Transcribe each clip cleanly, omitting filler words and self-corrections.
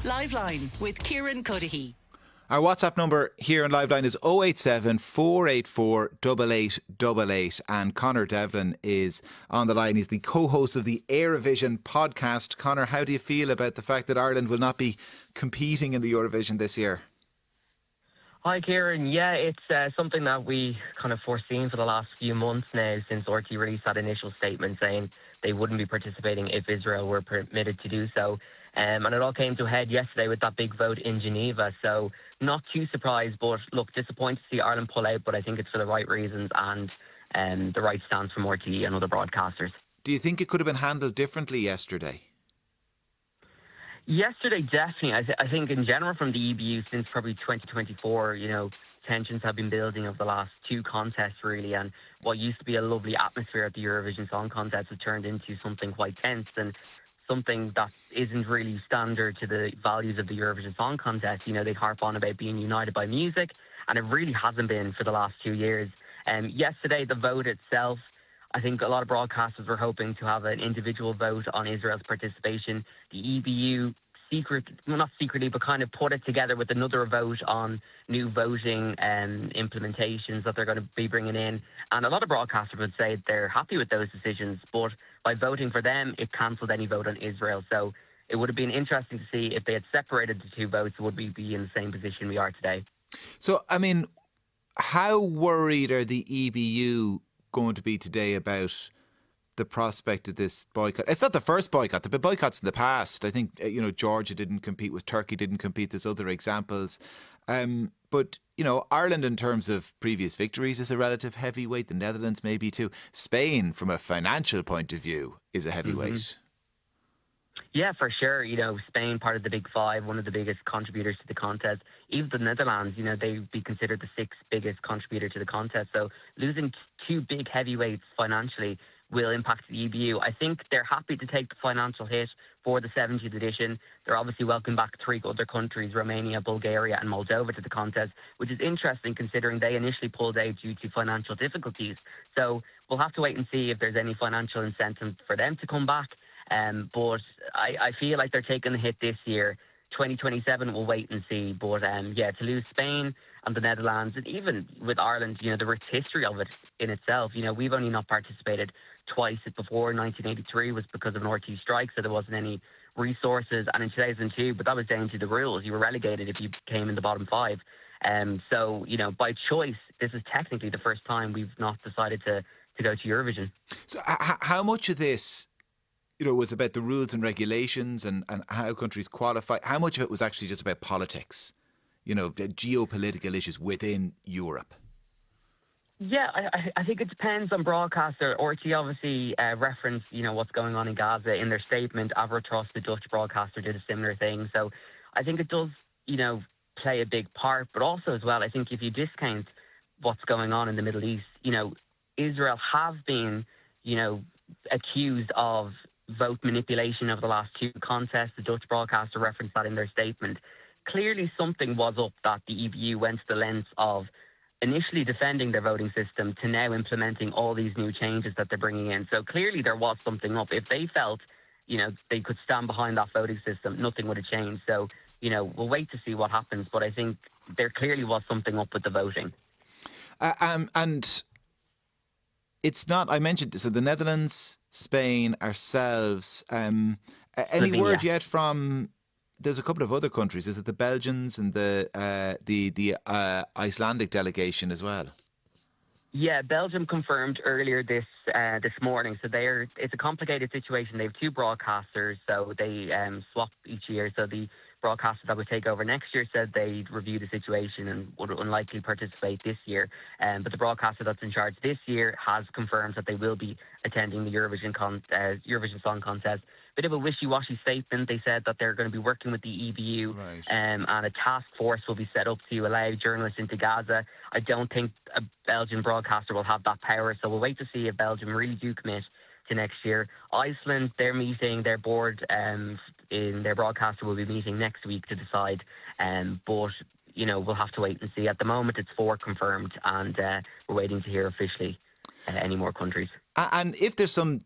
Liveline with Kieran Cuddihy. Our WhatsApp number here on Liveline is 087 484 8888, and Conor Devlin is on the line. He's the co-host of the Eurovision podcast. Conor, how do you feel about the fact that Ireland will not be competing in the Eurovision this year? Hi, Kieran. Yeah, it's something that we kind of foreseen for the last few months now, since RT released that initial statement saying they wouldn't be participating if Israel were permitted to do so. And it all came to a head yesterday with that big vote in Geneva. So not too surprised, but look, disappointed to see Ireland pull out, but I think it's for the right reasons and the right stance from RTE and other broadcasters. Do you think it could have been handled differently yesterday? Yesterday, definitely. I think in general from the EBU since probably 2024, tensions have been building over the last two contests, really. And what used to be a lovely atmosphere at the Eurovision Song Contest has turned into something quite tense and something that isn't really standard to the values of the Eurovision Song Contest. They harp on about being united by music, and it really hasn't been for the last 2 years. Yesterday, the vote itself, I think a lot of broadcasters were hoping to have an individual vote on Israel's participation. The EBU not secretly, but kind of put it together with another vote on new voting implementations that they're going to be bringing in. And a lot of broadcasters would say they're happy with those decisions, but by voting for them, it cancelled any vote on Israel. So it would have been interesting to see if they had separated the two votes, would we be in the same position we are today? So, I mean, how worried are the EBU going to be today about the prospect of this boycott? It's not the first boycott. There have been boycotts in the past. I think, Georgia didn't compete with Turkey, didn't compete. There's other examples. But, Ireland in terms of previous victories is a relative heavyweight. The Netherlands maybe too. Spain, from a financial point of view, is a heavyweight. Mm-hmm. Yeah, for sure. Spain, part of the Big Five, one of the biggest contributors to the contest. Even the Netherlands, they'd be considered the sixth biggest contributor to the contest. So losing two big heavyweights financially will impact the EBU. I think they're happy to take the financial hit for the 70th edition. They're obviously welcoming back three other countries, Romania, Bulgaria and Moldova, to the contest, which is interesting considering they initially pulled out due to financial difficulties. So we'll have to wait and see if there's any financial incentive for them to come back. But I feel like they're taking the hit this year. 2027, we'll wait and see. But to lose Spain and the Netherlands, and even with Ireland, the rich history of it in itself. We've only not participated twice before. 1983 was because of an RT strike, so there wasn't any resources. And in 2002, but that was down to the rules. You were relegated if you came in the bottom five. So, by choice, this is technically the first time we've not decided to go to Eurovision. So how much of this was about the rules and regulations and how countries qualify? How much of it was actually just about politics, the geopolitical issues within Europe? Yeah, I think it depends on broadcaster. RT obviously referenced, what's going on in Gaza in their statement. Avrotros, the Dutch broadcaster, did a similar thing. So I think it does, play a big part. But also as well, I think if you discount what's going on in the Middle East, Israel have been, accused of vote manipulation over the last two contests. The Dutch broadcaster referenced that in their statement. Clearly something was up that the EBU went to the length of initially defending their voting system to now implementing all these new changes that they're bringing in. So clearly there was something up. If they felt, they could stand behind that voting system, nothing would have changed. So, we'll wait to see what happens. But I think there clearly was something up with the voting. And it's not, I mentioned, so the Netherlands, Spain, ourselves. Any Slovenia. word yet from? There's a couple of other countries. Is it the Belgians and the Icelandic delegation as well? Yeah, Belgium confirmed earlier this morning. So it's a complicated situation. They have two broadcasters, so they swap each year. So the broadcaster that would take over next year said they'd review the situation and would unlikely participate this year. But the broadcaster that's in charge this year has confirmed that they will be attending the Eurovision Song Contest. Bit of a wishy-washy statement. They said that they're going to be working with the EBU, right, and a task force will be set up to allow journalists into Gaza. I don't think a Belgian broadcaster will have that power, so we'll wait to see if Belgium really do commit to next year. Iceland, their board in their broadcaster will be meeting next week to decide. But we'll have to wait and see. At the moment, it's 4 confirmed, and we're waiting to hear officially any more countries. And if there's some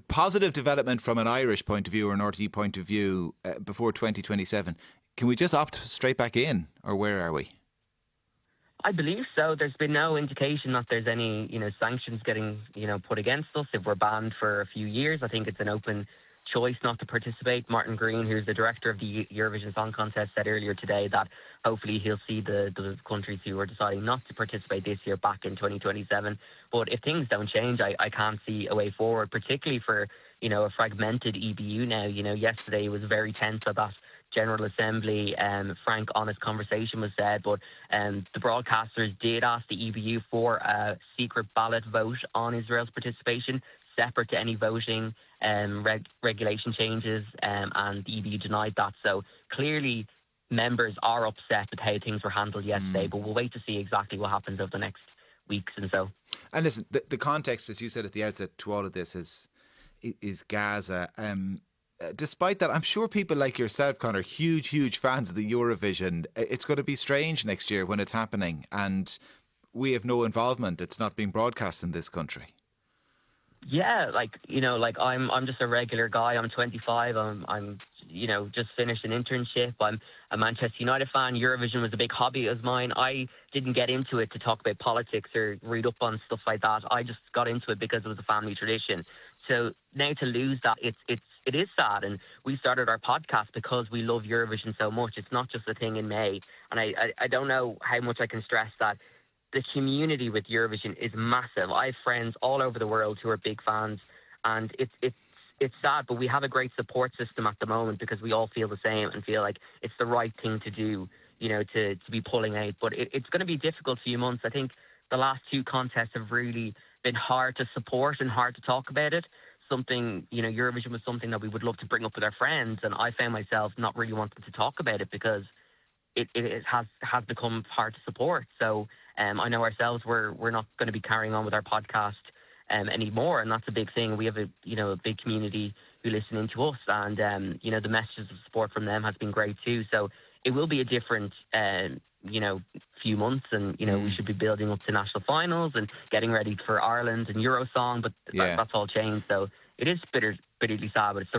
positive development from an Irish point of view or an RTE point of view before 2027, can we just opt straight back in, or where are we? I believe so. There's been no indication that there's any, sanctions getting, put against us if we're banned for a few years. I think it's an open choice not to participate. Martin Green, who's the director of the Eurovision Song Contest, said earlier today that hopefully he'll see the countries who are deciding not to participate this year back in 2027. But if things don't change, I can't see a way forward, particularly for, a fragmented EBU now. Yesterday was very tense at that General Assembly. Frank, honest conversation was said, but the broadcasters did ask the EBU for a secret ballot vote on Israel's participation, separate to any voting regulation changes, and the EBU denied that. So clearly members are upset with how things were handled yesterday, but we'll wait to see exactly what happens over the next weeks and so. And listen, the context, as you said at the outset, to all of this is Gaza. Despite that, I'm sure people like yourself, Conor, huge fans of the Eurovision. It's going to be strange next year when it's happening, and we have no involvement. It's not being broadcast in this country. Yeah, I'm just a regular guy. I'm 25. I'm just finished an internship. I'm a Manchester United fan. Eurovision was a big hobby of mine. I didn't get into it to talk about politics or read up on stuff like that. I just got into it because it was a family tradition. So now to lose that, it is sad. And we started our podcast because we love Eurovision so much. It's not just a thing in May. And I don't know how much I can stress that. The community with Eurovision is massive. I have friends all over the world who are big fans, and it's sad, but we have a great support system at the moment because we all feel the same and feel like it's the right thing to do, to be pulling out. But it's going to be a difficult few months. I think the last two contests have really been hard to support and hard to talk about it. Eurovision was something that we would love to bring up with our friends, and I found myself not really wanting to talk about it because it has become hard to support. So I know ourselves we're not going to be carrying on with our podcast anymore, and that's a big thing. We have a big community who listen in to us, and the messages of support from them has been great too. So it will be a different few months, and we should be building up to national finals and getting ready for Ireland and Eurosong, but that's all changed. So it is bitterly sad, but it's the right